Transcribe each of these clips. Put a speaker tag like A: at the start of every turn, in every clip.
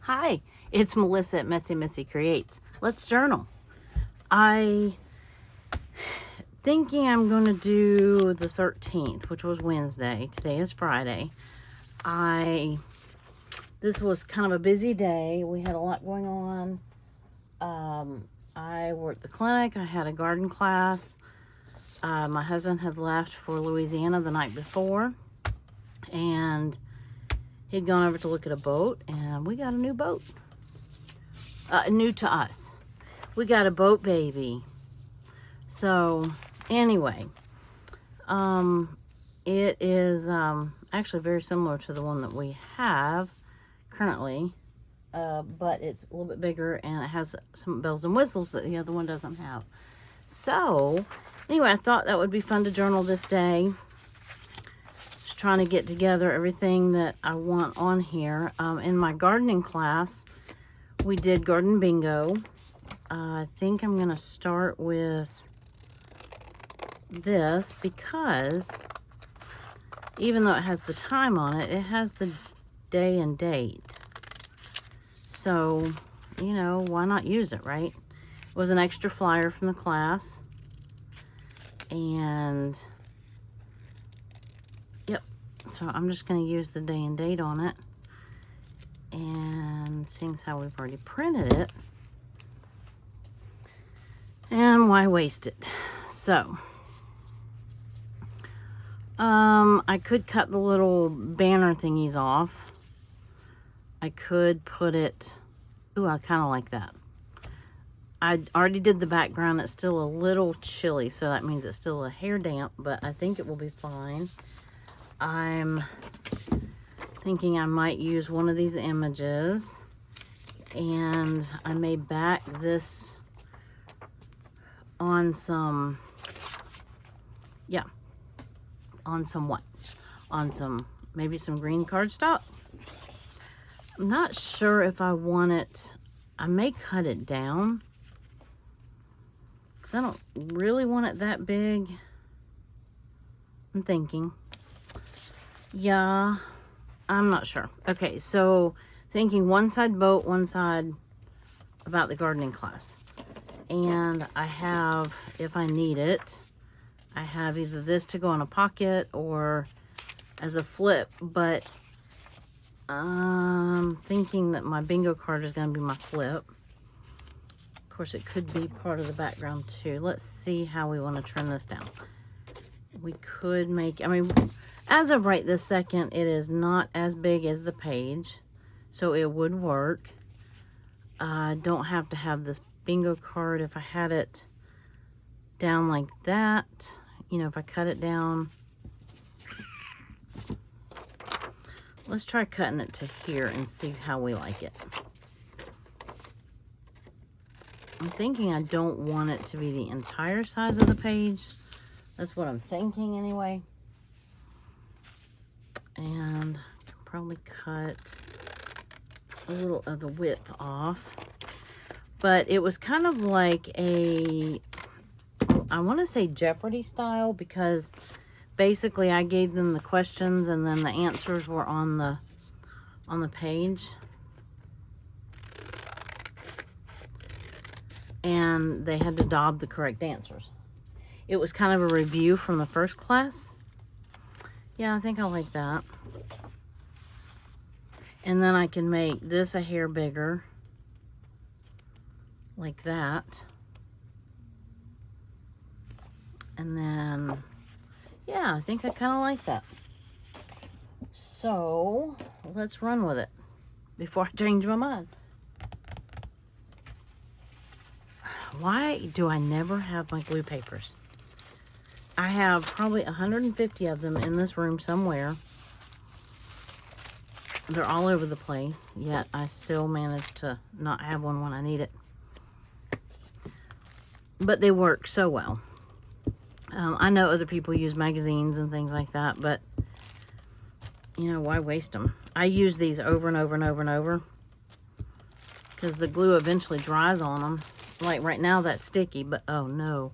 A: Hi, it's Melissa at Messy Missy Creates. Let's journal. I thinking I'm going to do the 13th, which was Wednesday. Today is Friday. This was kind of a busy day. We had a lot going on. I worked the clinic. I had a garden class. My husband had left for Louisiana the night before, and he'd gone over to look at a boat, and we got a new boat. New to us. We got a boat baby. So, anyway, it is actually very similar to the one that we have currently, but it's a little bit bigger, and it has some bells and whistles that the other one doesn't have. So, anyway, I thought that would be fun to journal this day. Just trying to get together everything that I want on here. In my gardening class, we did garden bingo. I think I'm going to start with this because even though it has the time on it, it has the day and date. So, you know, why not use it, right? It was an extra flyer from the class. And, yep. So I'm just going to use the day and date on it. And seeing as how we've already printed it, and why waste it? So, I could cut the little banner thingies off. I could put it, ooh, I kind of like that. I already did the background. It's still a little chilly, so that means it's still a hair damp, but I think it will be fine. I'm thinking I might use one of these images, and I may back this on some, yeah, on some what? On some, maybe some green cardstock. I'm not sure if I want it. I may cut it down because I don't really want it that big. I'm thinking, yeah, I'm not sure. Okay, so thinking one side boat, one side about the gardening class. And I have, if I need it, I have either this to go in a pocket or as a flip, but I'm thinking that my bingo card is going to be my flip. Of course, it could be part of the background too. Let's see how we want to trim this down. We could make, I mean, as of right this second, it is not as big as the page, so it would work. I don't have to have this bingo card. If I had it down like that, you know, if I cut it down, let's try cutting it to here and see how we like it. I'm thinking I don't want it to be the entire size of the page. That's what I'm thinking anyway. And I can probably cut a little of the width off. But it was kind of like a, I want to say Jeopardy style, because basically I gave them the questions and then the answers were on the page. And they had to daub the correct answers. It was kind of a review from the first class. Yeah, I think I like that. And then I can make this a hair bigger, like that. And then, yeah, I think I kind of like that. So, let's run with it before I change my mind. Why do I never have my glue papers? I have probably 150 of them in this room somewhere. They're all over the place, yet I still manage to not have one when I need it. But they work so well. I know other people use magazines and things like that, but, you know, why waste them? I use these over and over and over and over because the glue eventually dries on them. Like right now that's sticky, but oh no.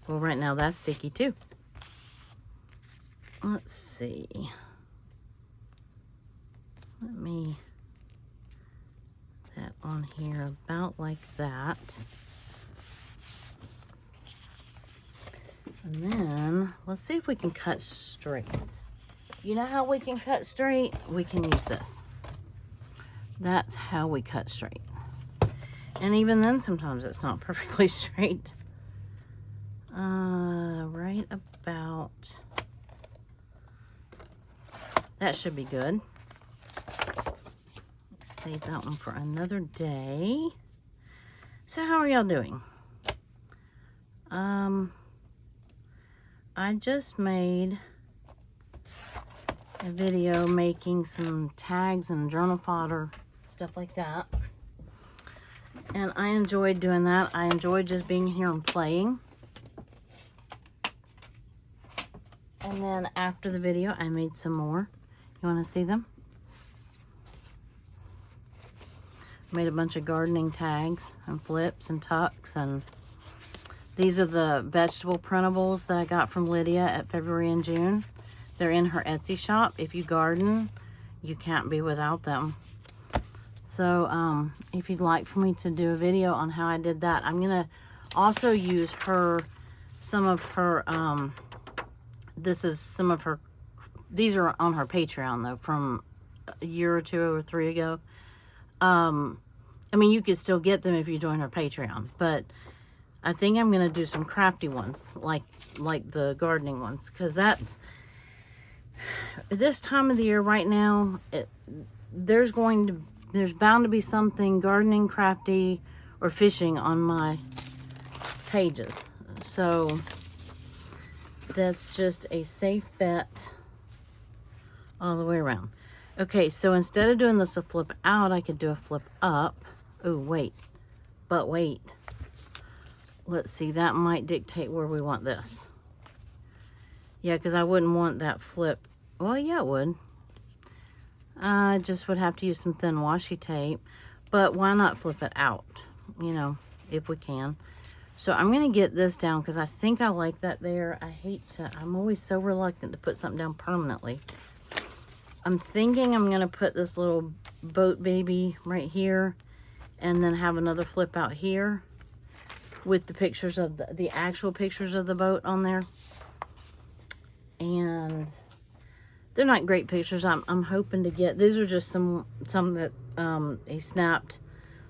A: Well, right now that's sticky too. Let's see. Let me on here about like that. And then let's see if we can cut straight. You know how we can cut straight? We can use this. That's how we cut straight. And even then, sometimes it's not perfectly straight. Right about, that should be good. Save that one for another day. So how are y'all doing? I just made a video making some tags and journal fodder, stuff like that. And I enjoyed doing that. I enjoyed just being here and playing. And then after the video, I made some more. You want to see them? Made a bunch of gardening tags and flips and tucks, and these are the vegetable printables that I got from Lydia at February and June. They're in her Etsy shop. If you garden, you can't be without them. So if you'd like for me to do a video on how I did that, I'm gonna also use some of her these are on her Patreon though, from a year or two or three ago. I mean, you could still get them if you join her Patreon, but I think I'm gonna do some crafty ones, like the gardening ones, because that's this time of the year right now. There's bound to be something gardening, crafty, or fishing on my pages, so that's just a safe bet all the way around. Okay, so instead of doing this a flip out, I could do a flip up. Oh, wait. But wait. Let's see. That might dictate where we want this. Yeah, because I wouldn't want that flip. Well, yeah, it would. I just would have to use some thin washi tape. But why not flip it out? You know, if we can. So I'm going to get this down because I think I like that there. I'm always so reluctant to put something down permanently. I'm thinking I'm going to put this little boat baby right here and then have another flip out here with the pictures of the actual pictures of the boat on there. And they're not great pictures. I'm hoping to get, these are just some that he snapped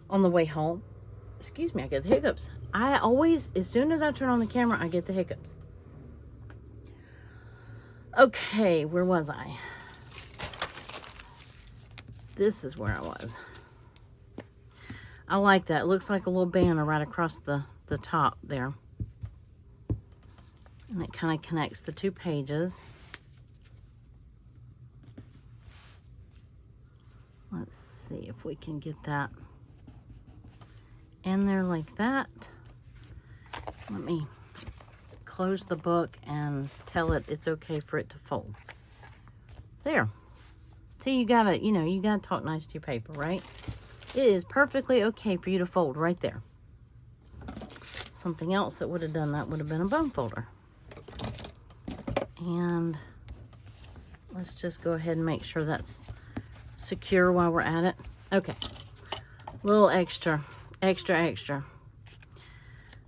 A: on the way home. Excuse me, I get the hiccups. I always, as soon as I turn on the camera, I get the hiccups. Okay, where was I? This is where I was. I like that. It looks like a little banner right across the top there. And it kind of connects the two pages. Let's see if we can get that in there like that. Let me close the book and tell it it's okay for it to fold. There. See, you gotta talk nice to your paper, right? It is perfectly okay for you to fold right there. Something else that would have done that would have been a bone folder. And let's just go ahead and make sure that's secure while we're at it. Okay, a little extra.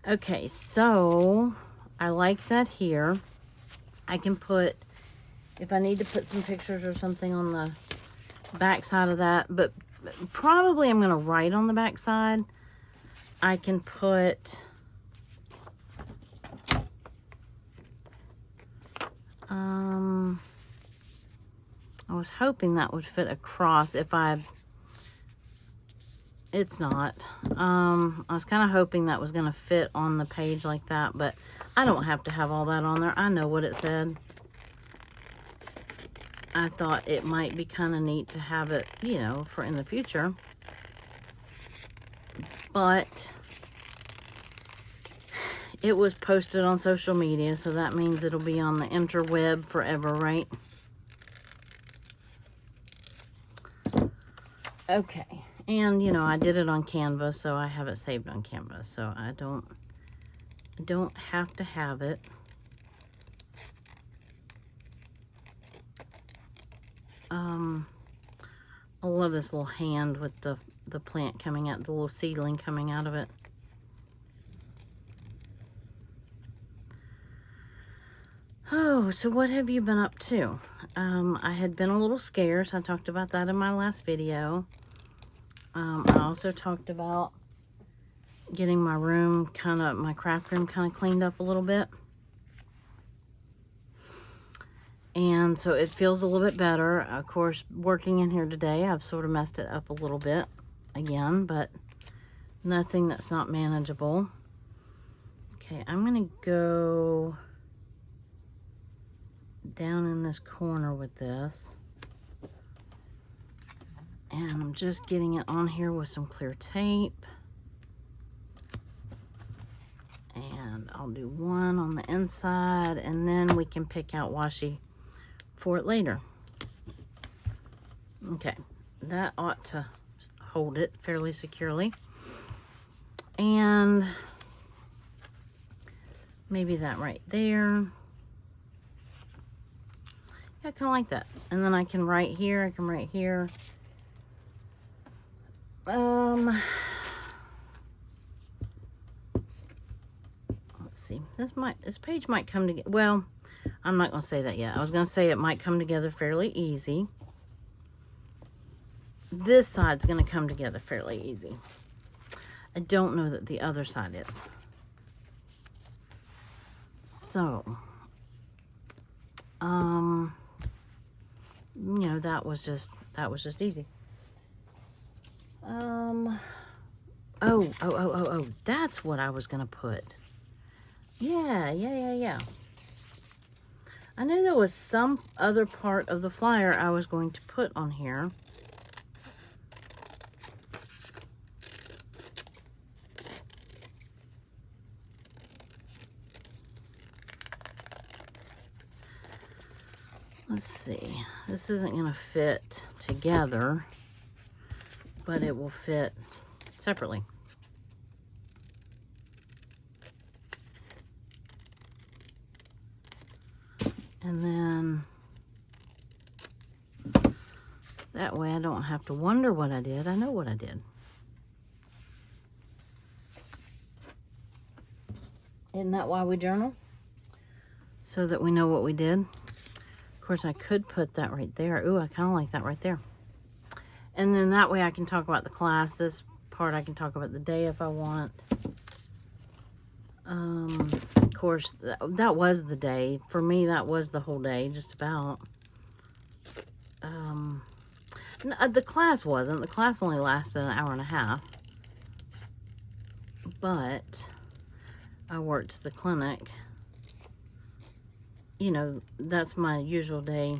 A: Okay, so I like that here. I can put, if I need to put some pictures or something on the back side of that, but probably I'm going to write on the back side. I can put I was hoping that would fit across it's not. I was kind of hoping that was going to fit on the page like that, but I don't have to have all that on there. I know what it said. I thought it might be kind of neat to have it, for in the future. But it was posted on social media, so that means it'll be on the interweb forever, right? Okay. And, I did it on Canva, so I have it saved on Canva, so I don't have to have it. I love this little hand with the plant coming out, the little seedling coming out of it. Oh, so what have you been up to? I had been a little scarce. I talked about that in my last video. I also talked about getting my room my craft room kind of cleaned up a little bit. And so it feels a little bit better. Of course, working in here today, I've sort of messed it up a little bit again, but nothing that's not manageable. Okay, I'm gonna go down in this corner with this. And I'm just getting it on here with some clear tape. And I'll do one on the inside, and then we can pick out washi for it later. Okay, that ought to hold it fairly securely. And maybe that right there. Yeah, kind of like that. And then I can write here, I can write here. Let's see, this page might come together. Well, I'm not going to say that yet. I was going to say it might come together fairly easy. This side's going to come together fairly easy. I don't know that the other side is. So, you know, that was just easy. Oh, that's what I was going to put. Yeah. I knew there was some other part of the flyer I was going to put on here. Let's see. This isn't going to fit together, but it will fit separately. And then that way I don't have to wonder what I did. I know what I did. Isn't that why we journal? So that we know what we did. Of course, I could put that right there. Ooh, I kind of like that right there. And then that way I can talk about the class. This part I can talk about the day if I want. Of course, that was the day. For me, that was the whole day, just about. The class wasn't. The class only lasted an hour and a half. But I worked at the clinic. You know, that's my usual day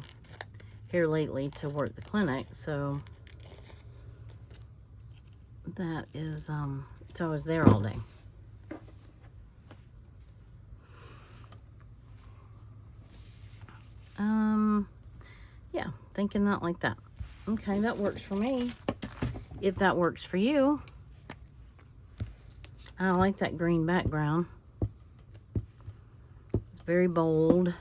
A: here lately, to work the clinic. So that is, so I was there all day. Yeah, thinking that like that. Okay, that works for me. If that works for you. I like that green background. It's very bold.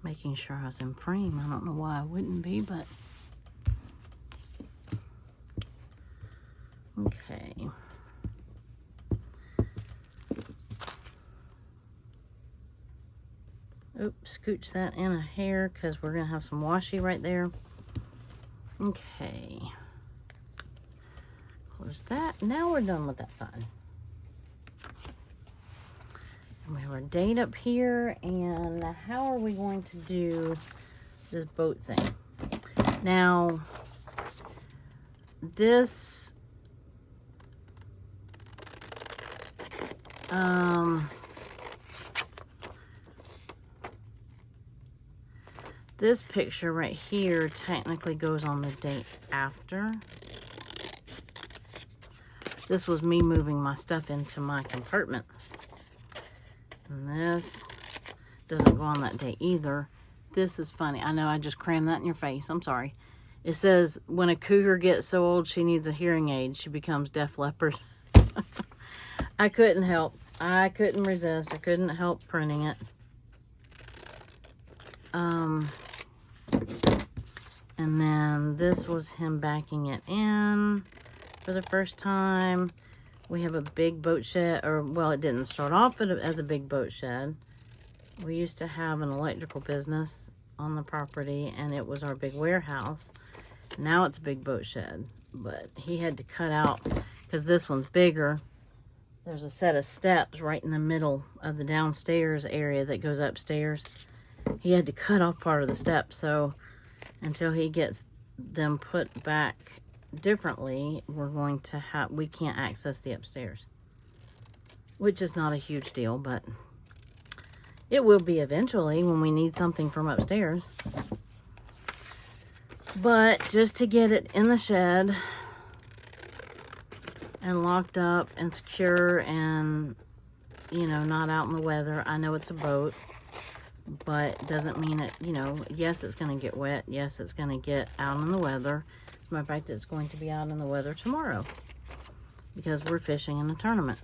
A: Making sure I was in frame. I don't know why I wouldn't be, but okay. Oops, scooch that in a hair because we're gonna have some washi right there. Okay. Close that. Now we're done with that side. And we have our date up here, and how are we going to do this boat thing? Now, this this picture right here technically goes on the date after. This was me moving my stuff into my compartment. And this doesn't go on that date either. This is funny. I know I just crammed that in your face. I'm sorry. It says, when a cougar gets so old she needs a hearing aid, she becomes Def Leppard. I couldn't help. I couldn't resist. I couldn't help printing it. And then this was him backing it in for the first time. We have a big boat shed, or well, it didn't start off as a big boat shed. We used to have an electrical business on the property, and it was our big warehouse. Now it's a big boat shed, but he had to cut out, because this one's bigger. There's a set of steps right in the middle of the downstairs area that goes upstairs. He had to cut off part of the steps, so until he gets them put back differently, we can't access the upstairs, which is not a huge deal, but it will be eventually when we need something from upstairs. But just to get it in the shed and locked up and secure and, you know, not out in the weather. I know it's a boat, but doesn't mean it, you know, yes, it's going to get wet. Yes, it's going to get out in the weather. As a matter of fact, it's going to be out in the weather tomorrow because we're fishing in a tournament.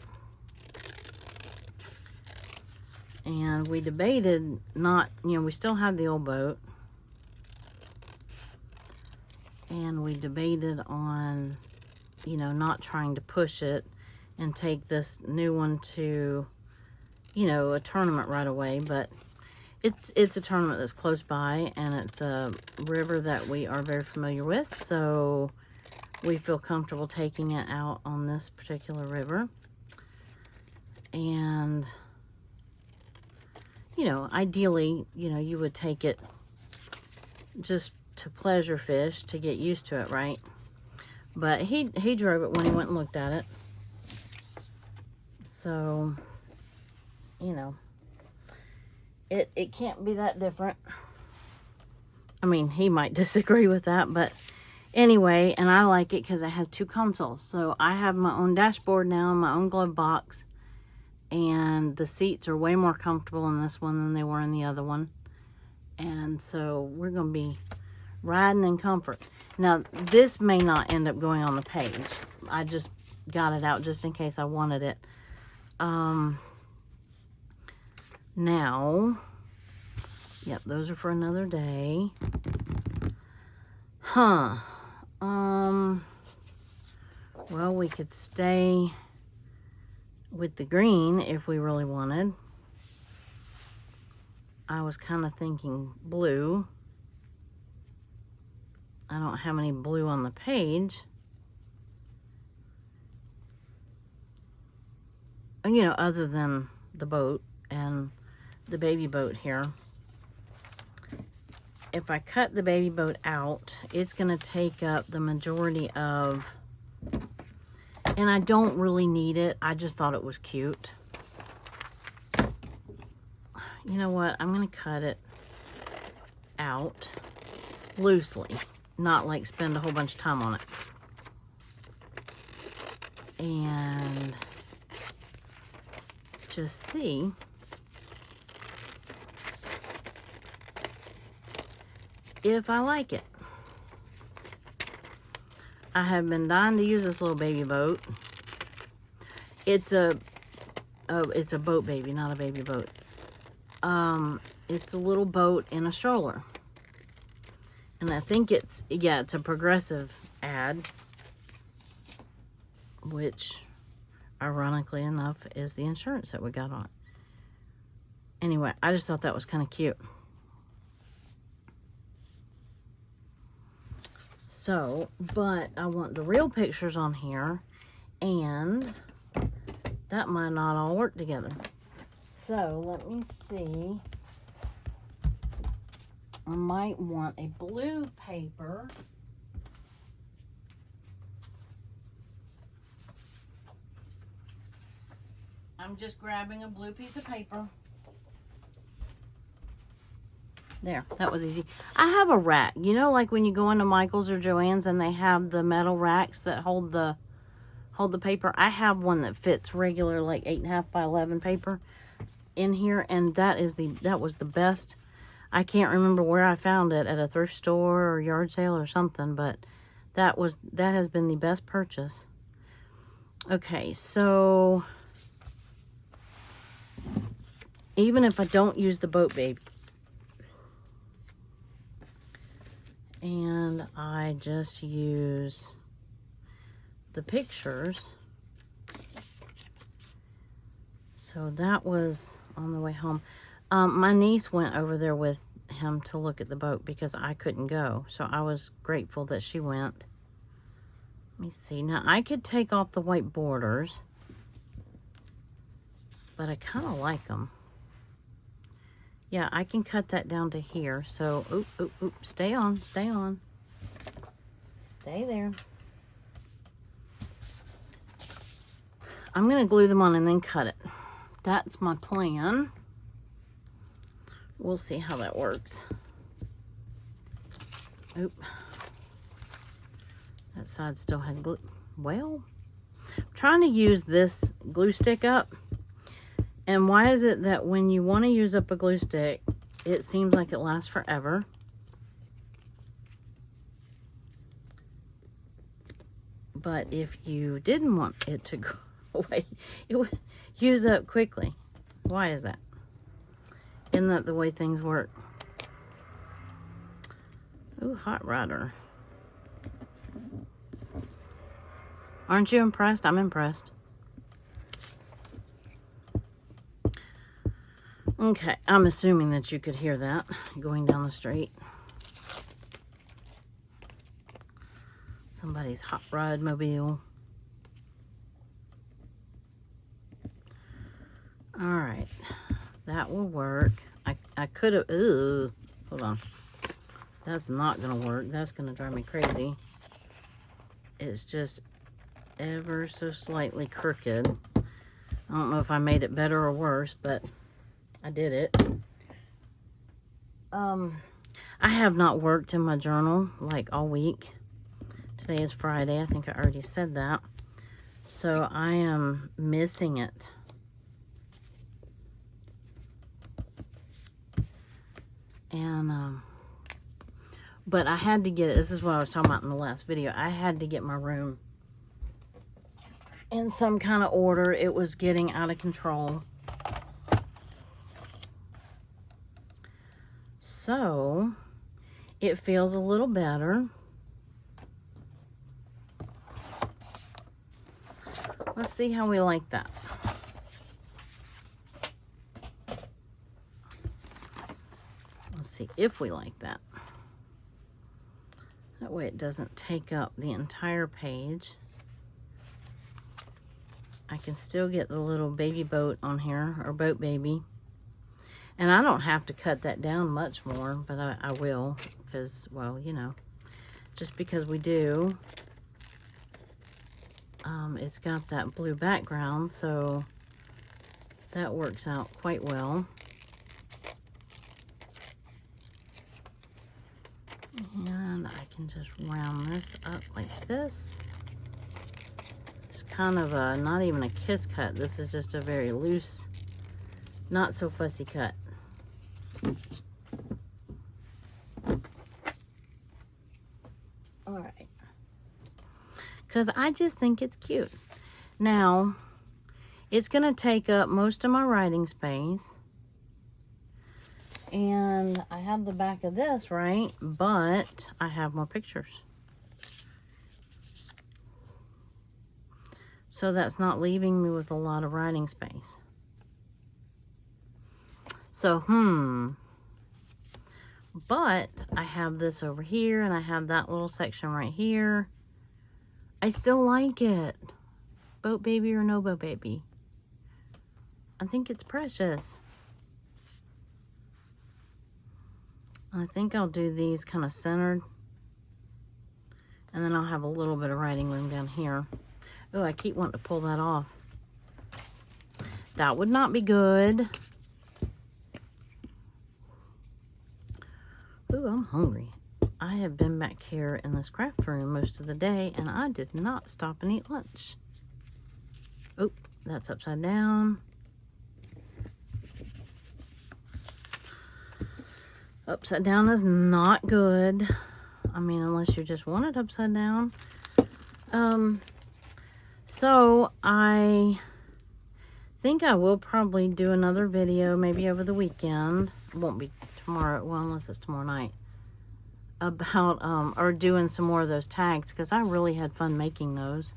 A: And we debated not, you know, we still have the old boat. And we debated on, you know, not trying to push it and take this new one to, you know, a tournament right away. But it's a tournament that's close by, and it's a river that we are very familiar with. So we feel comfortable taking it out on this particular river. And, you know, ideally, you know, you would take it just to pleasure fish, to get used to it, right? But he drove it when he went and looked at it. So, you know, it can't be that different. I mean, he might disagree with that, but anyway, and I like it because it has 2 consoles. So I have my own dashboard now and my own glove box. And the seats are way more comfortable in this one than they were in the other one. And so we're going to be riding in comfort. Now, this may not end up going on the page. I just got it out just in case I wanted it. Now, yep, those are for another day. Well, we could stay with the green if we really wanted. I was kind of thinking blue. I don't have any blue on the page. You know, other than the boat and the baby boat here. If I cut the baby boat out, it's going to take up the majority of, and I don't really need it. I just thought it was cute. You know what? I'm going to cut it out loosely. Not like spend a whole bunch of time on it. And just see if I like it. I have been dying to use this little baby boat. It's a boat baby, not a baby boat. It's a little boat in a stroller. And I think it's a Progressive ad, which ironically enough is the insurance that we got on it. Anyway, I just thought that was kind of cute. So, but I want the real pictures on here, and that might not all work together. So, let me see. I might want a blue paper. I'm just grabbing a blue piece of paper. There, that was easy. I have a rack. You know, like when you go into Michael's or Joann's and they have the metal racks that hold the paper. I have one that fits regular, like 8.5 by 11 paper in here, and that was the best. I can't remember where I found it, at a thrift store or yard sale or something, but that has been the best purchase. Okay, so even if I don't use the boat baby, and I just use the pictures. So that was on the way home. My niece went over there with him to look at the boat because I couldn't go. So I was grateful that she went. Let me see. Now, I could take off the white borders, but I kind of like them. Yeah, I can cut that down to here. So, oop, stay on, stay on. Stay there. I'm going to glue them on and then cut it. That's my plan. We'll see how that works. Oop. That side still had glue. Well, I'm trying to use this glue stick up. And why is it that when you want to use up a glue stick, it seems like it lasts forever? But if you didn't want it to go away, it would use up quickly. Why is that? Isn't that the way things work? Ooh, hot rodder. Aren't you impressed? I'm impressed. Okay, I'm assuming that you could hear that going down the street. Somebody's hot rod mobile. All right, that will work. I could have, hold on. That's not gonna work. That's gonna drive me crazy. It's just ever so slightly crooked. I don't know if I made it better or worse, but I did it. I have not worked in my journal like all week. Today is Friday. I think I already said that. So I am missing it. And, but I had to get it. This is what I was talking about in the last video. I had to get my room in some kind of order. It was getting out of control. So it feels a little better. Let's see how we like that. Let's see if we like that. That way it doesn't take up the entire page. I can still get the little baby boat on here, or boat baby. And I don't have to cut that down much more, but I will, because, well, you know, just because we do. It's got that blue background, so that works out quite well. And I can just round this up like this. It's kind of a, not even a kiss cut. This is just a very loose, not so fussy cut. All right. Because I just think it's cute. Now, it's going to take up most of my writing space. And I have the back of this, right? But I have more pictures. So that's not leaving me with a lot of writing space. So, But I have this over here, and I have that little section right here. I still like it. Boat baby or no boat baby. I think it's precious. I think I'll do these kind of centered. And then I'll have a little bit of writing room down here. Oh, I keep wanting to pull that off. That would not be good. Ooh, I'm hungry. I have been back here in this craft room most of the day, and I did not stop and eat lunch. Oh, that's upside down. Upside down is not good. I mean, unless you just want it upside down. So I think I will probably do another video maybe over the weekend. It won't be tomorrow, well, unless it's tomorrow night. about or doing some more of those tags, because I really had fun making those.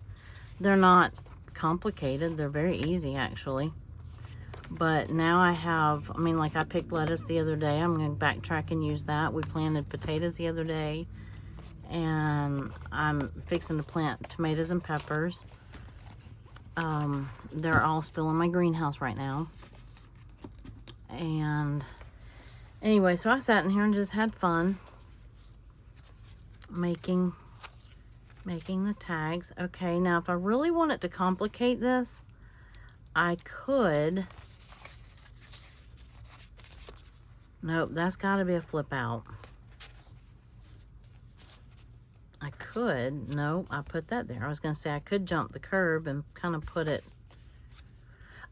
A: They're not complicated. They're very easy, actually. But now I have, I mean, like I picked lettuce the other day. I'm going to backtrack and use that. We planted potatoes the other day. And I'm fixing to plant tomatoes and peppers. They're all still in my greenhouse right now. And anyway, so I sat in here and just had fun making the tags. Okay, now if I really wanted to complicate this, I could... Nope, that's got to be a flip out. I could, no, I put that there. I was going to say I could jump the curb and kind of put it.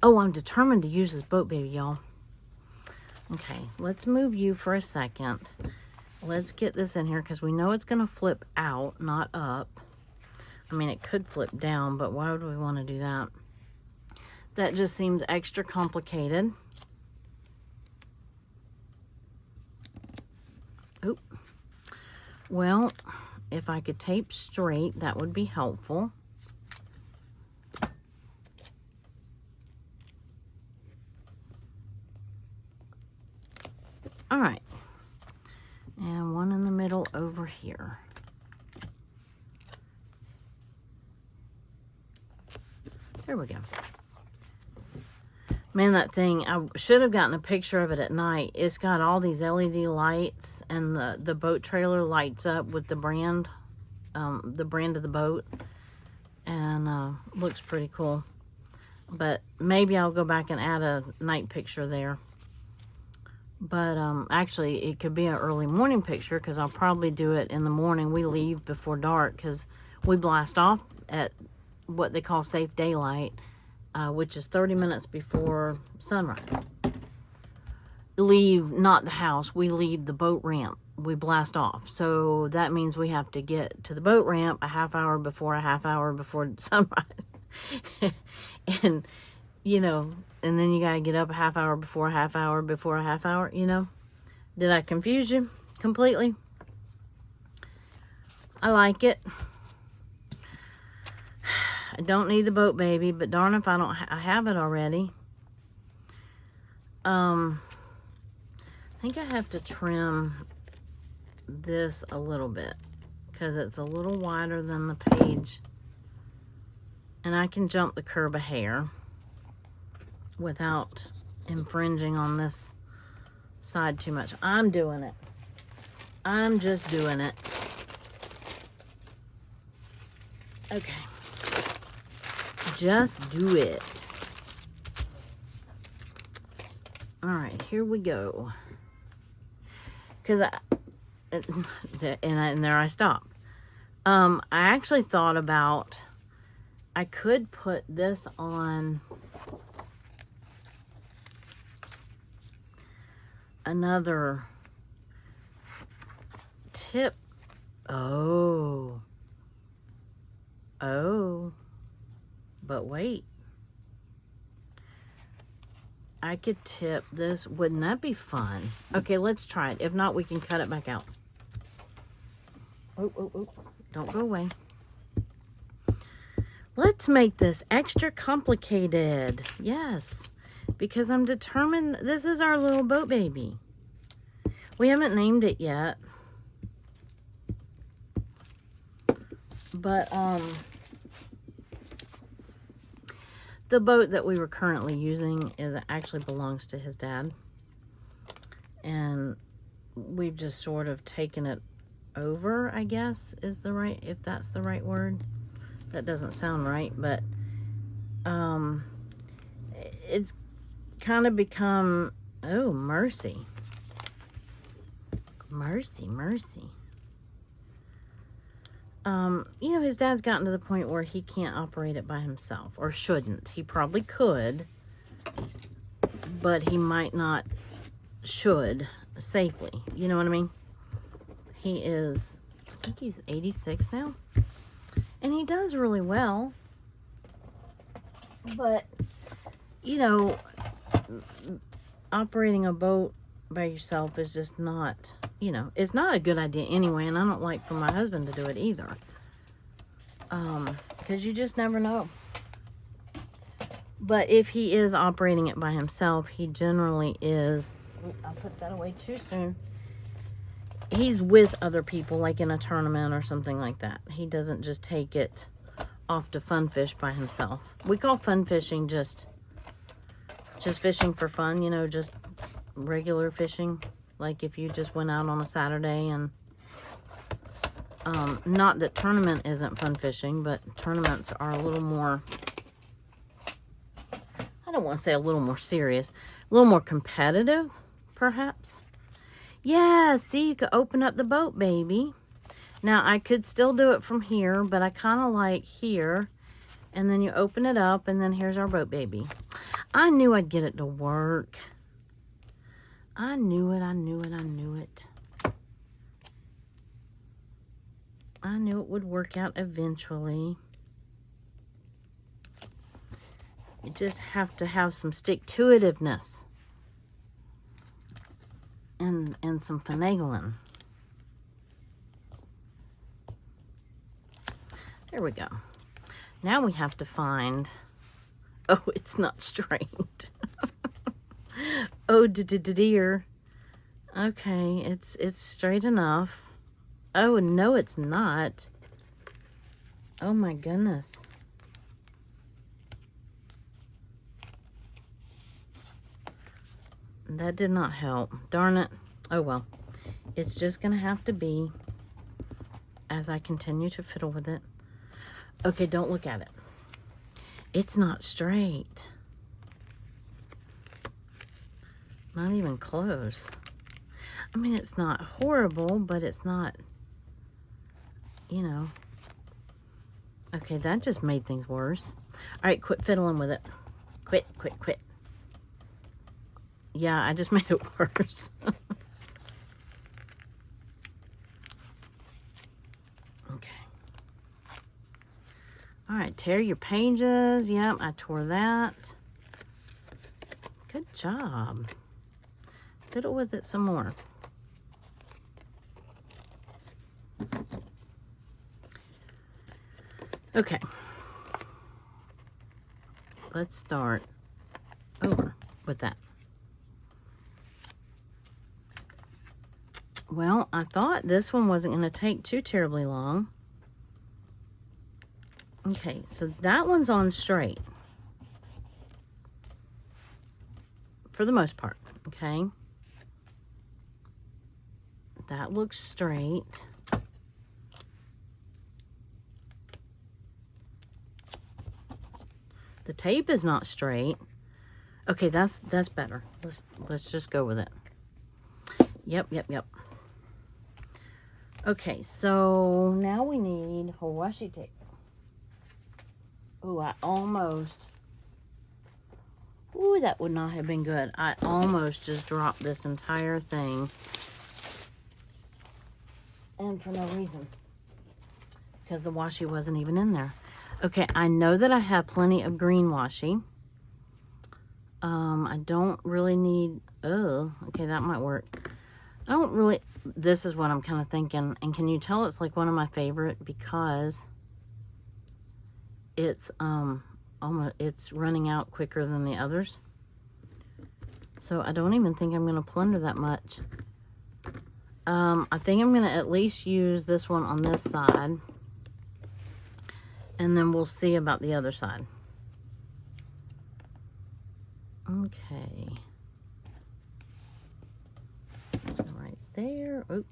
A: Oh, I'm determined to use this boat baby, y'all. Okay, let's move you for a second. Let's get this in here because we know it's going to flip out, not up. I mean, it could flip down, but why would we want to do that? That just seems extra complicated. Oop. Well, if I could tape straight, that would be helpful. All right. And one in the middle over here. There we go. Man, that thing, I should have gotten a picture of it at night. It's got all these LED lights, and the boat trailer lights up with the brand of the boat, and looks pretty cool. But maybe I'll go back and add a night picture there. But actually, it could be an early morning picture because I'll probably do it in the morning. We leave before dark because we blast off at what they call safe daylight. Which is 30 minutes before sunrise. Leave, not the house, we leave the boat ramp. We blast off. So that means we have to get to the boat ramp a half hour before sunrise. And, you know, and then you got to get up a half hour before a half hour, you know. Did I confuse you completely? I like it. I don't need the boat baby, but darn if I don't, I have it already. I think I have to trim this a little bit because it's a little wider than the page. And I can jump the curb a hair without infringing on this side too much. I'm doing it. I'm just doing it. Okay. Just do it. All right, here we go. Because and there I stop. I actually thought about, I could put this on another tip. Oh. But wait. I could tip this. Wouldn't that be fun? Okay, let's try it. If not, we can cut it back out. Oh. Don't go away. Let's make this extra complicated. Yes. Because I'm determined. This is our little boat baby. We haven't named it yet. But, the boat that we were currently using actually belongs to his dad. And we've just sort of taken it over, I guess, if that's the right word. That doesn't sound right, but it's kind of become, oh, mercy. Mercy. You know, his dad's gotten to the point where he can't operate it by himself, or shouldn't. He probably could, but he might not should safely. You know what I mean? He is, I think he's 86 now, and he does really well. But, you know, operating a boat by yourself is just not, you know, it's not a good idea anyway, and I don't like for my husband to do it either. Because you just never know. But if he is operating it by himself, he generally is, I put that away too soon. He's with other people, like in a tournament or something like that. He doesn't just take it off to fun fish by himself. We call fun fishing just fishing for fun, you know, just regular fishing. Like if you just went out on a Saturday and, not that tournament isn't fun fishing, but tournaments are a little more, I don't want to say a little more serious, a little more competitive, perhaps. Yeah, see, you could open up the boat, baby. Now, I could still do it from here, but I kind of like here. And then you open it up, and then here's our boat, baby. I knew I'd get it to work. I knew it, I knew it, I knew it. I knew it would work out eventually. You just have to have some stick-to-itiveness. And some finagling. There we go. Now we have to find... Oh, it's not straight. Oh, dear. Okay, it's straight enough. Oh, no, it's not. Oh, my goodness. That did not help. Darn it. Oh, well. It's just going to have to be as I continue to fiddle with it. Okay, don't look at it. It's not straight. Not even close. I mean, it's not horrible, but it's not, you know. Okay, that just made things worse. All right, quit fiddling with it. Quit. Yeah, I just made it worse. Okay. All right, tear your pages. Yep, I tore that. Good job. Fiddle with it some more. Okay. Let's start over with that. Well, I thought this one wasn't going to take too terribly long. Okay, so that one's on straight. For the most part, okay? That looks straight. The tape is not straight. Okay, that's better. Let's just go with it. Yep. Okay, so now we need washi tape. Oh, I almost... Ooh, that would not have been good. I almost just dropped this entire thing. And for no reason. Because the washi wasn't even in there. Okay, I know that I have plenty of green washi. I don't really need... Oh, okay, that might work. I don't really... This is what I'm kind of thinking. And can you tell it's like one of my favorite because it's almost it's running out quicker than the others. So I don't even think I'm going to plunder that much. I think I'm going to at least use this one on this side. And then we'll see about the other side. Okay. Right there. Oop.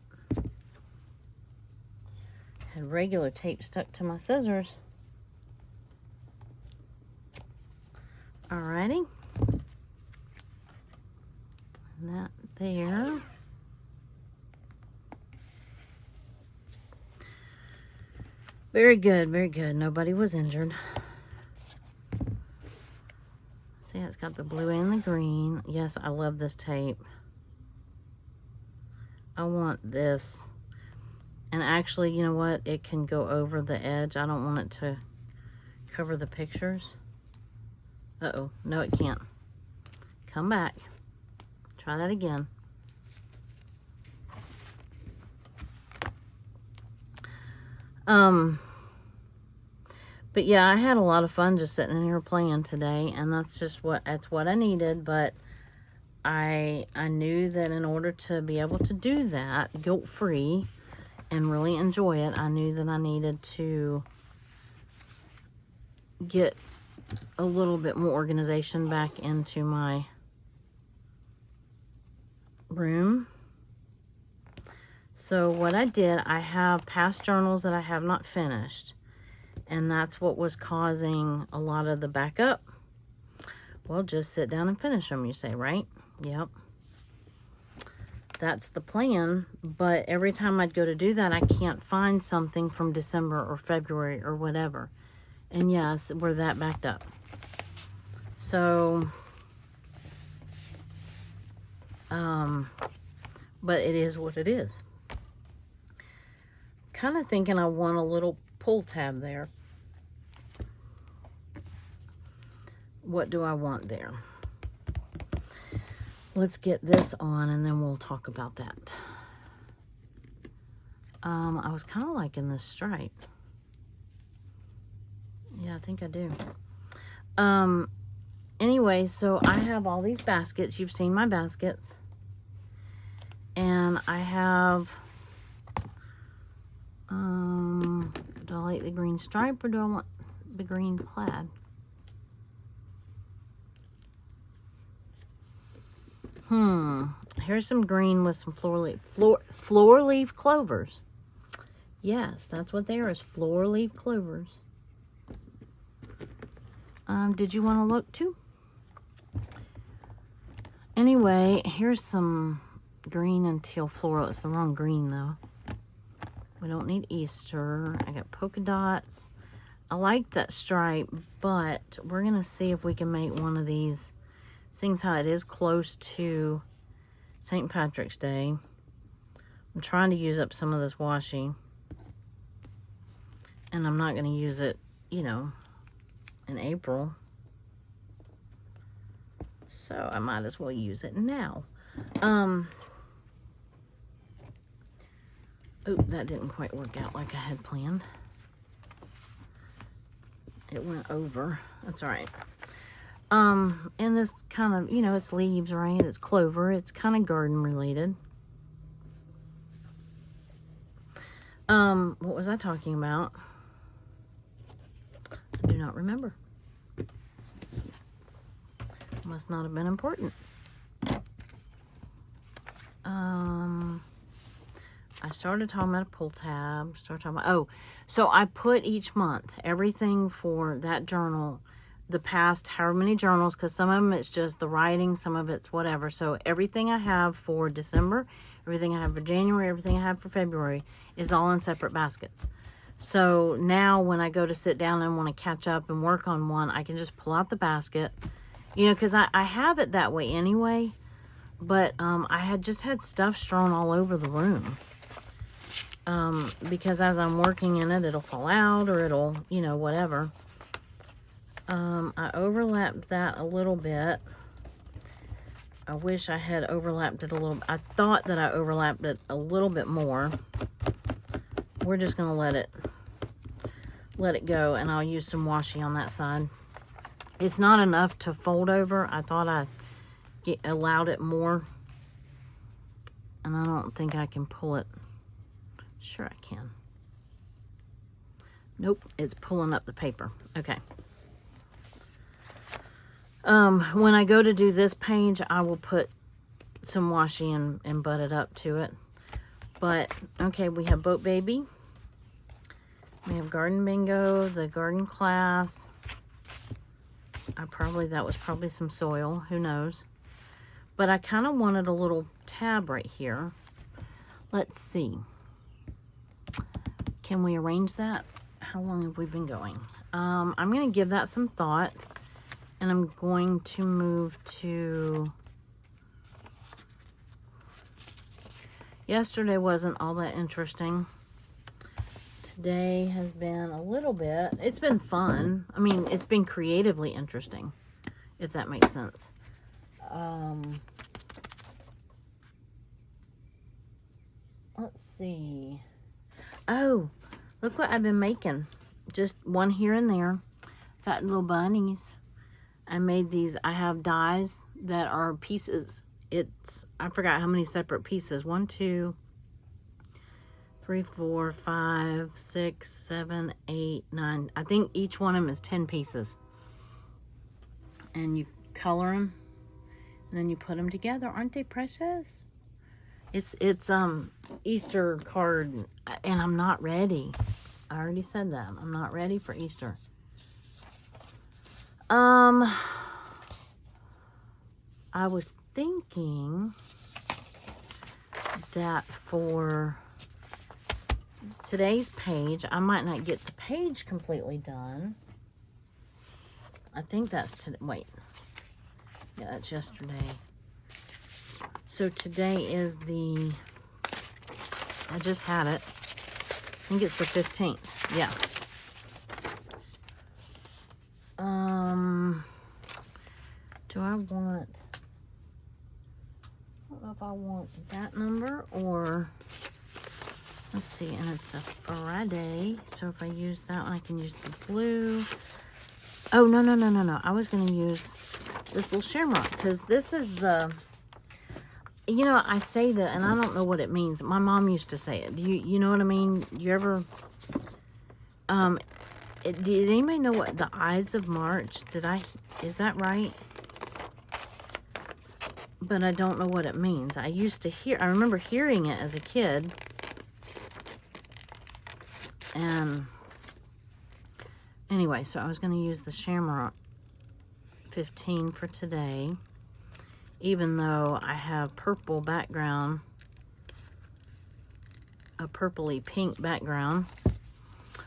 A: Had regular tape stuck to my scissors. Alrighty. And that there. Very good, very good. Nobody was injured. See, it's got the blue and the green. Yes, I love this tape. I want this. And actually, you know what? It can go over the edge. I don't want it to cover the pictures. Uh-oh. No, it can't. Come back. Try that again. But yeah, I had a lot of fun just sitting in here playing today, and that's what I needed. But I knew that in order to be able to do that guilt-free and really enjoy it, I knew that I needed to get a little bit more organization back into my room. So what I did, I have past journals that I have not finished, and that's what was causing a lot of the backup. Well, just sit down and finish them, you say, right? Yep. That's the plan, but every time I'd go to do that, I can't find something from December or February or whatever. And yes, we're that backed up. So, but it is what it is. Kind of thinking I want a little pull tab there. What do I want there? Let's get this on and then we'll talk about that. I was kind of liking this stripe. Yeah, I think I do. Anyway, so I have all these baskets. You've seen my baskets. And I have, do I like the green stripe or do I want the green plaid? Here's some green with some floor leaf clovers. Yes, that's what they are, is floor leaf clovers. Did you want to look too? Anyway, here's some green and teal floral. It's the wrong green though. We don't need Easter. I got polka dots. I like that stripe, but we're gonna see if we can make one of these. Seeing how it is close to St. Patrick's Day, I'm trying to use up some of this washi. And I'm not going to use it, you know, in April. So I might as well use it now. Oh, that didn't quite work out like I had planned. It went over. That's all right. And this kind of, you know, it's leaves, right? It's clover. It's kind of garden related. What was I talking about? I do not remember. Must not have been important. I started talking about a pull tab. So I put each month, everything for that journal, the past however many journals, because some of them it's just the writing, some of it's whatever. So everything I have for December, everything I have for January, everything I have for February is all in separate baskets. So now when I go to sit down and want to catch up and work on one, I can just pull out the basket, you know, because I have it that way anyway. But I had just had stuff strewn all over the room. Because as I'm working in it, it'll fall out or it'll, you know, whatever. I overlapped that a little bit. I wish I had overlapped it a little. I thought that I overlapped it a little bit more. We're just going to let it go, and I'll use some washi on that side. It's not enough to fold over. I thought I allowed it more, and I don't think I can pull it. Sure I can. Nope, it's pulling up the paper. Okay. When I go to do this page, I will put some washi and butt it up to it. But, okay, we have Boat Baby. We have Garden Bingo, the garden class. That was probably some soil, who knows. But I kind of wanted a little tab right here. Let's see. Can we arrange that? How long have we been going? I'm going to give that some thought. And I'm going to move to... Yesterday wasn't all that interesting. Today has been a little bit. It's been fun. I mean, it's been creatively interesting, if that makes sense. Let's see. Oh, Look what I've been making. Just one here and there. Got little bunnies. I made these. I have dies that are pieces. I forgot how many separate pieces. 1, 2, 3, 4, 5, 6, 7, 8, 9. I think each one of them is 10 pieces. And you color them. And then you put them together. Aren't they precious? It's Easter card. And I'm not ready. I already said that. I'm not ready for Easter. I was thinking that for today's page, I might not get the page completely done. I think that's today. Wait. Yeah, that's yesterday. So today is I just had it. I think it's the 15th. Yeah. Do I want, I don't know if I want that number or, let's see, and it's a Friday. So if I use that one, I can use the blue. Oh, no. I was going to use this little shamrock because this is the, you know, I say that and I don't know what it means. My mom used to say it. You know what I mean? You ever, does anybody know what the Ides of March, is that right? But I don't know what it means. I remember hearing it as a kid. And anyway, so I was going to use the Shamrock 15 for today. Even though I have purple background, a purpley pink background.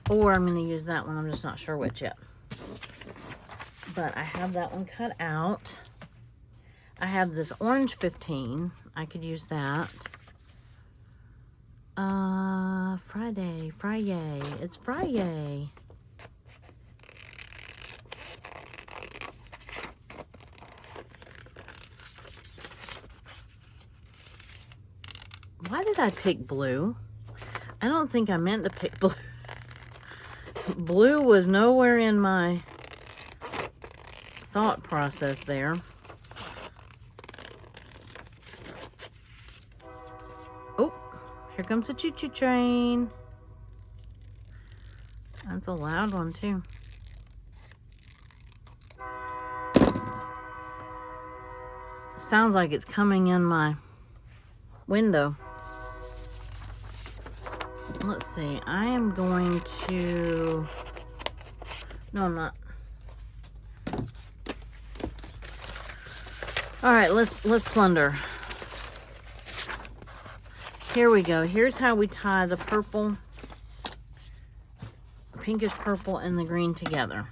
A: Or I'm going to use that one. I'm just not sure which yet. But I have that one cut out. I have this orange 15. I could use that. Friday. It's Friday. Why did I pick blue? I don't think I meant to pick blue. Blue was nowhere in my thought process there. Oh, here comes the choo-choo train. That's a loud one too. Sounds like it's coming in my window. Let's see. I am going to... No, I'm not. All right, let's plunder. Here we go. Here's how we tie the purple, pinkish purple, and the green together.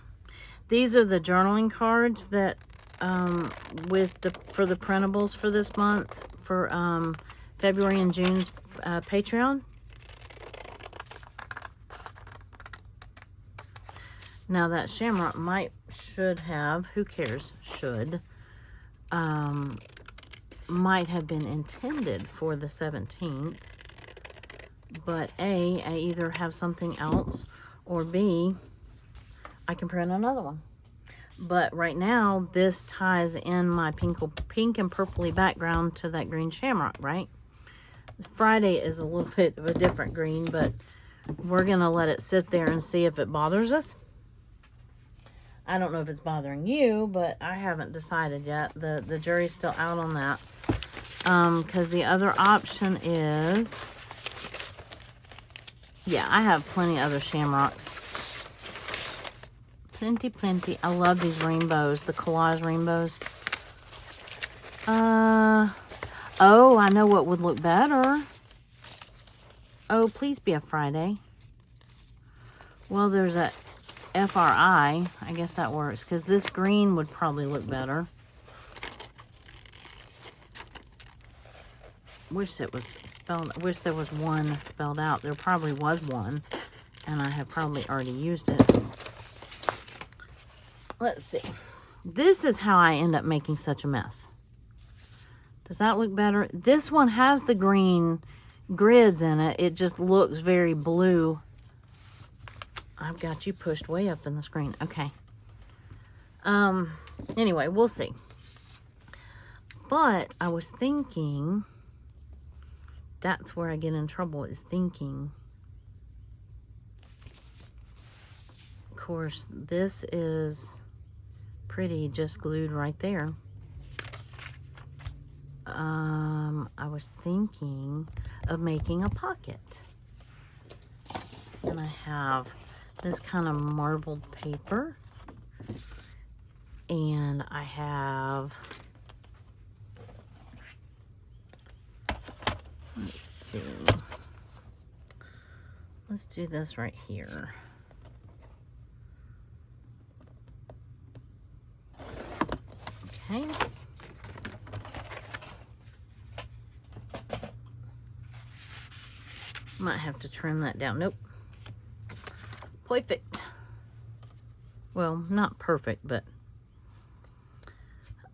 A: These are the journaling cards that for the printables for this month for February and June's Patreon. Now that shamrock should have, who cares, might have been intended for the 17th. But A, I either have something else, or B, I can print another one. But right now, this ties in my pink and purpley background to that green shamrock, right? Friday is a little bit of a different green, but we're going to let it sit there and see if it bothers us. I don't know if it's bothering you, but I haven't decided yet. The jury's still out on that. Because the other option is... Yeah, I have plenty of other shamrocks. Plenty. I love these rainbows, the collage rainbows. Oh, I know what would look better. Oh, please be a Friday. Well, there's a FRI. I guess that works, because this green would probably look better. Wish it was spelled. I wish there was one spelled out. There probably was one, and I have probably already used it. Let's see. This is how I end up making such a mess. Does that look better? This one has the green grids in it. It just looks very blue I've got you pushed way up in the screen. Okay. Anyway, we'll see. But I was thinking, that's where I get in trouble, is thinking. Of course, this is pretty just glued right there. I was thinking of making a pocket. And I have this kind of marbled paper. And I have, let's see. Let's do this right here. Okay. Might have to trim that down. Nope. Perfect. Well, not perfect, but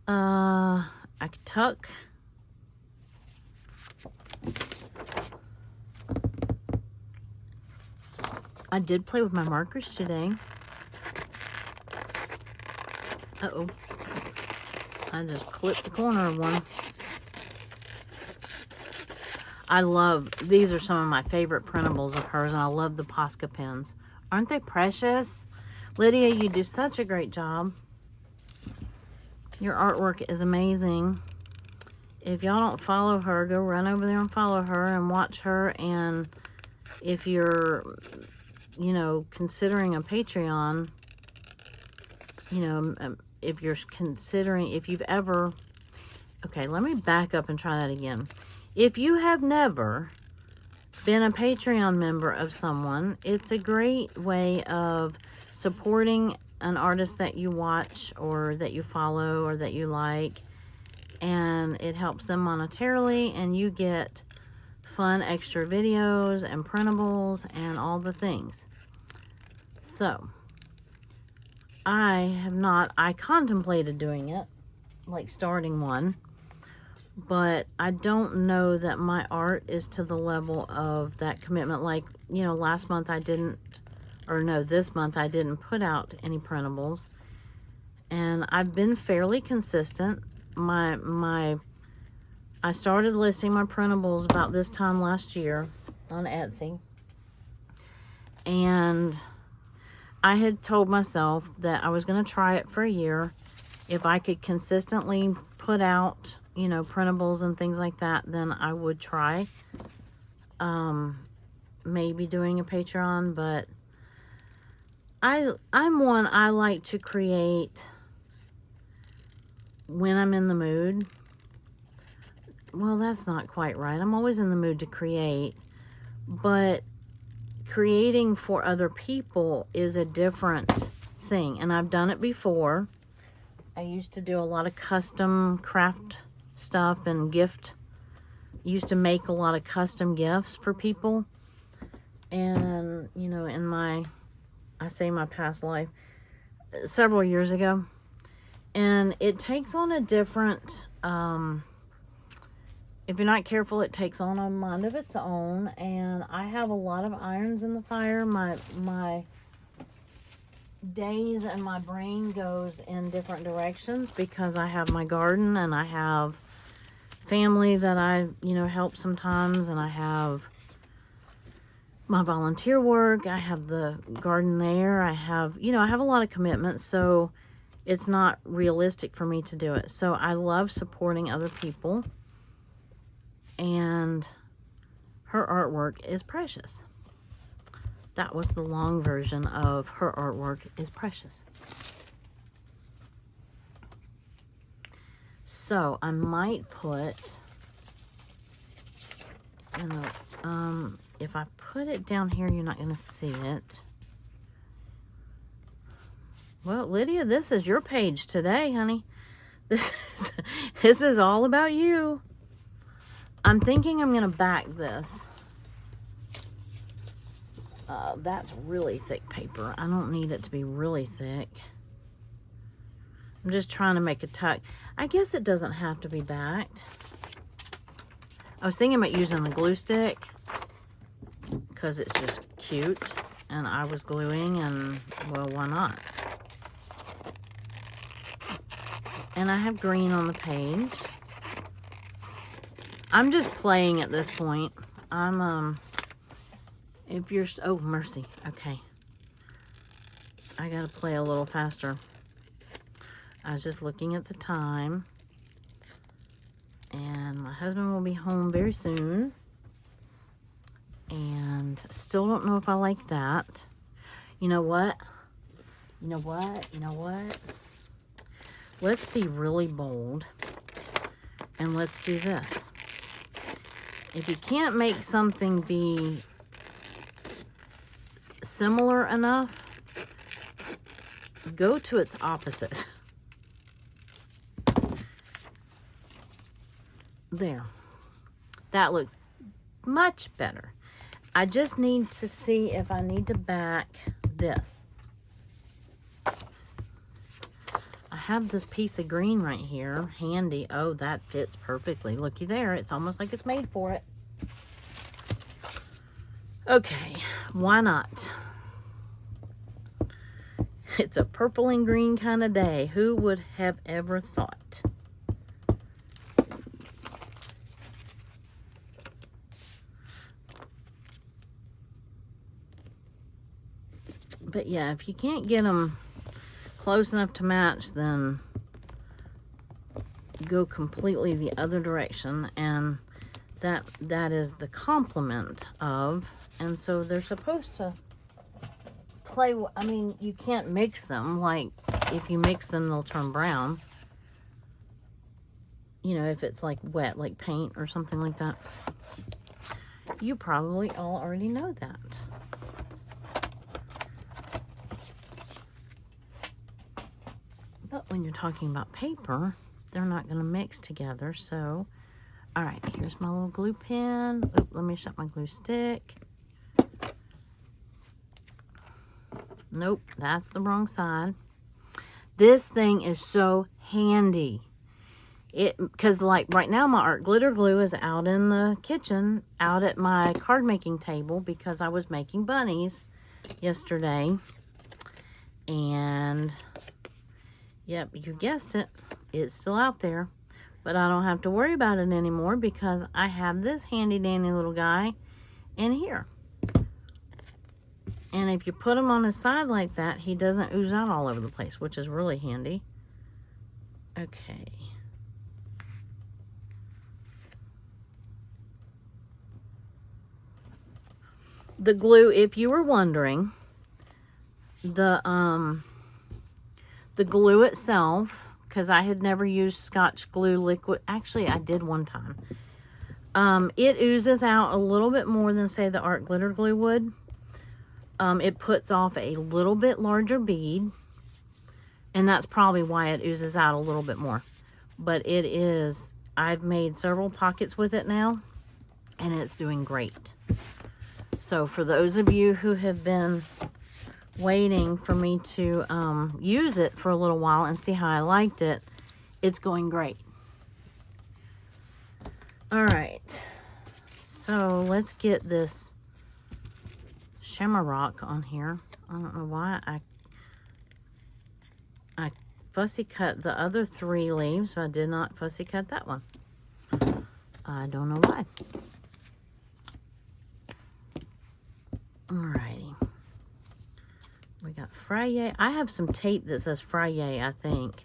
A: I could tuck. I did play with my markers today. Uh-oh. I just clipped the corner of one. I love, these are some of my favorite printables of hers, and I love the Posca pens. Aren't they precious? Lydia, you do such a great job. Your artwork is amazing. If y'all don't follow her, go run over there and follow her and watch her. And if you're, you know, considering a Patreon, you know, if you're considering, if you've ever, okay, let me back up and try that again. If you have never been a Patreon member of someone, it's a great way of supporting an artist that you watch or that you follow or that you like, and it helps them monetarily, and you get fun extra videos and printables and all the things. So I contemplated doing it, like starting one, but I don't know that my art is to the level of that commitment. Like, you know, last month I didn't, or no, this month I didn't put out any printables, and I've been fairly consistent. I started listing my printables about this time last year on Etsy, and I had told myself that I was going to try it for a year. If I could consistently put out, you know, printables and things like that, then I would try maybe doing a Patreon. But I'm one, I like to create when I'm in the mood. Well, that's not quite right. I'm always in the mood to create, but creating for other people is a different thing. And I've done it before. I used to do a lot of custom craft stuff and used to make a lot of custom gifts for people. And, you know, in my past life, several years ago. And it takes on a different, if you're not careful, it takes on a mind of its own. And I have a lot of irons in the fire. My days and my brain goes in different directions because I have my garden and I have family that I, you know, help sometimes, and I have my volunteer work. I have the garden there. I have, you know, I have a lot of commitments, so it's not realistic for me to do it. So I love supporting other people, and her artwork is precious. That was the long version of her artwork is precious. So I might put, you know, if I put it down here, you're not going to see it. Well, Lydia, this is your page today, honey. This is all about you. I'm thinking I'm going to back this. That's really thick paper. I don't need it to be really thick. I'm just trying to make a tuck. I guess it doesn't have to be backed. I was thinking about using the glue stick because it's just cute. and I was gluing, and well, why not? And I have green on the page. I'm just playing at this point. If you're, oh, mercy. Okay. I gotta play a little faster. I was just looking at the time. And my husband will be home very soon. And still don't know if I like that. You know what? You know what? You know what? Let's be really bold. And let's do this. If you can't make something be similar enough, go to its opposite. There. That looks much better. I just need to see if I need to back this. I have this piece of green right here, handy. Oh, that fits perfectly. Looky there. It's almost like it's made for it. Okay, why not? It's a purple and green kind of day. Who would have ever thought? But yeah, if you can't get them close enough to match, then go completely the other direction, and that is the complement of, and so they're supposed to play. I mean, you can't mix them. Like, if you mix them, they'll turn brown. You know, if it's like wet, like paint or something like that. You probably all already know that. But when you're talking about paper, they're not going to mix together. So, all right, here's my little glue pen. Oop, let me shut my glue stick. Nope, that's the wrong side. This thing is so handy. Because like right now, my art glitter glue is out in the kitchen, out at my card making table, because I was making bunnies yesterday. And yep, you guessed it, it's still out there. But I don't have to worry about it anymore because I have this handy dandy little guy in here. And if you put him on his side like that, he doesn't ooze out all over the place, which is really handy. Okay. The glue, if you were wondering, the glue itself, because I had never used Scotch glue liquid. Actually, I did one time. It oozes out a little bit more than, say, the art glitter glue would. It puts off a little bit larger bead, and that's probably why it oozes out a little bit more. But it is, I've made several pockets with it now, and it's doing great. So for those of you who have been waiting for me to use it for a little while and see how I liked it, it's going great. All right, so let's get this shamrock on here. I don't know why I fussy cut the other 3 leaves, but I did not fussy cut that one. I don't know why. Alrighty. We got Friday. I have some tape that says Friday, I think.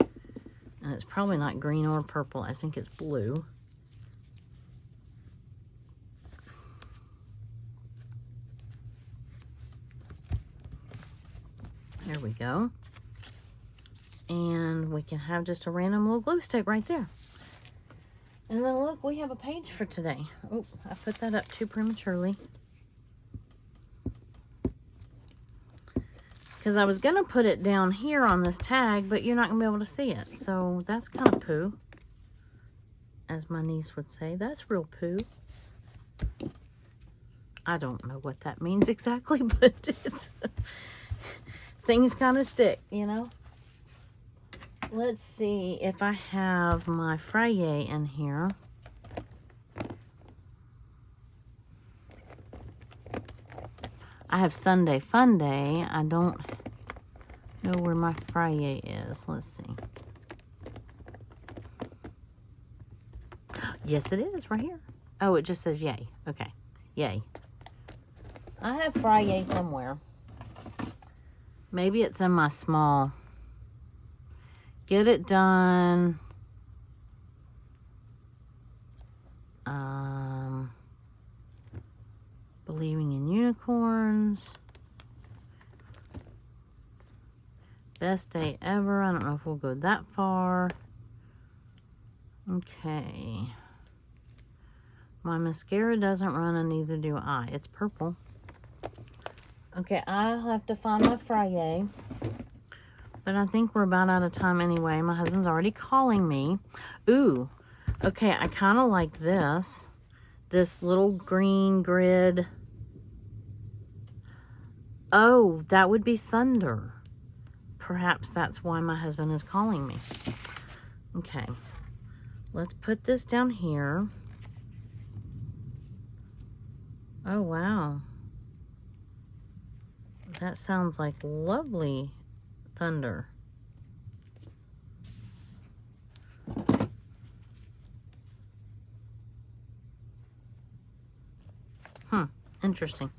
A: And it's probably not green or purple. I think it's blue. There we go. And we can have just a random little glue stick right there. And then look, we have a page for today. Oh, I put that up too prematurely. Because I was going to put it down here on this tag, but you're not going to be able to see it. So that's kind of poo. As my niece would say, that's real poo. I don't know what that means exactly, but it's things kind of stick, you know. Let's see if I have my Friday in here. I have Sunday Fun Day. I don't know where my Friday is. Let's see. Yes, it is right here. Oh, it just says yay. Okay. Yay. I have Friday somewhere. Maybe it's in my small. Get it done. Believing in unicorns. Best day ever. I don't know if we'll go that far. Okay. My mascara doesn't run and neither do I. It's purple. Okay, I'll have to find my Friday. But I think we're about out of time anyway. My husband's already calling me. Ooh. Okay, I kind of like this. This little green grid. Oh, that would be thunder. Perhaps that's why my husband is calling me. Okay. Let's put this down here. Oh, wow. That sounds like lovely thunder. Interesting.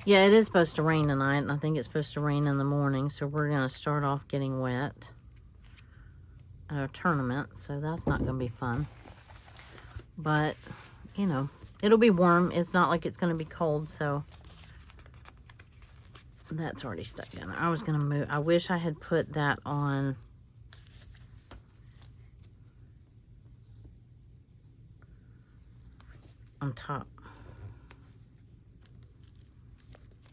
A: Yeah, it is supposed to rain tonight, and I think it's supposed to rain in the morning, so we're going to start off getting wet at our tournament, so that's not going to be fun. But, you know, it'll be warm. It's not like it's going to be cold, so that's already stuck in there. I was going to move. I wish I had put that on top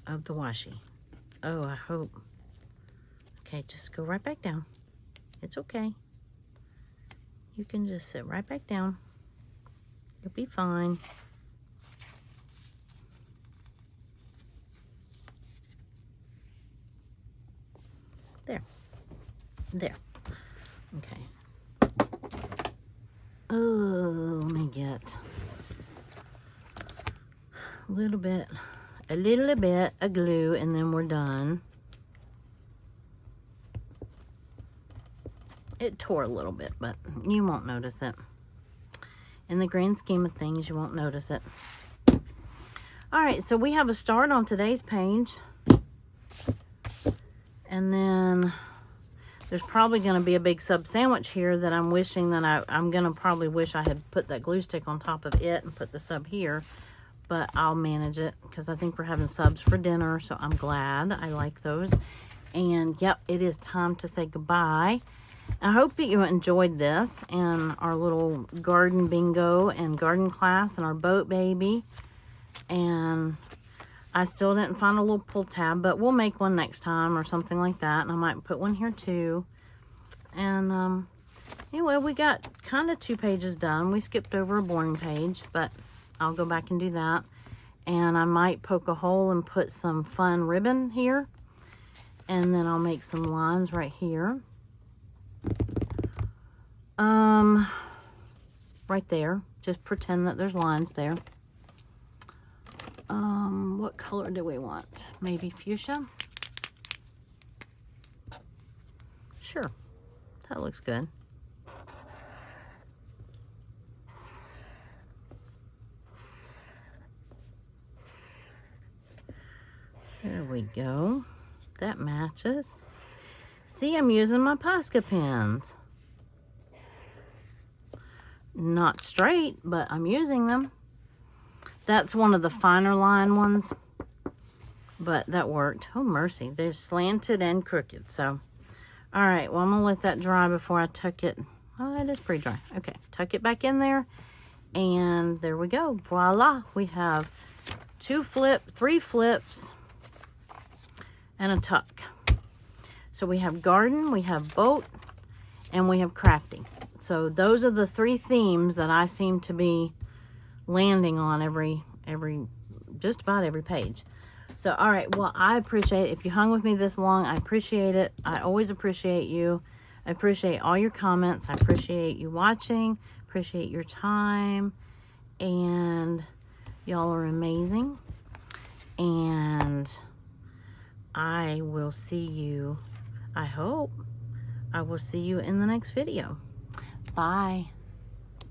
A: of the washi. Oh, I hope. Okay, just go right back down. It's okay. You can just sit right back down. You'll be fine. There. There. Okay. Oh, let me get a little bit of glue, and then we're done. It tore a little bit, but you won't notice it. In the grand scheme of things, you won't notice it. All right, so we have a start on today's page. And then there's probably going to be a big sub sandwich here that I'm wishing that I'm going to probably wish I had put that glue stick on top of it and put the sub here. But I'll manage it because I think we're having subs for dinner, so I'm glad. I like those. And yep, it is time to say goodbye. I hope that you enjoyed this and our little garden bingo and garden class and our boat baby. And I still didn't find a little pull tab, but we'll make one next time or something like that. And I might put one here too. And anyway, we got kind of 2 pages done. We skipped over a boring page, but I'll go back and do that. And I might poke a hole and put some fun ribbon here. And then I'll make some lines right here. Right there. Just pretend that there's lines there. What color do we want? Maybe fuchsia? Sure. That looks good. There we go. That matches. See, I'm using my Posca pens. Not straight, but I'm using them. That's one of the finer line ones, but that worked. Oh, mercy. They're slanted and crooked. So, all right. Well, I'm going to let that dry before I tuck it. Oh, it is pretty dry. Okay. Tuck it back in there. And there we go. Voila. We have 3 flips, and a tuck. So we have garden, we have boat, and we have crafting. So those are the 3 themes that I seem to be landing on just about every page. So, all right, well, I appreciate it. If you hung with me this long, I appreciate it. I always appreciate you. I appreciate all your comments. I appreciate you watching, appreciate your time, and y'all are amazing. And I will see you, I hope, I will see you in the next video. Bye.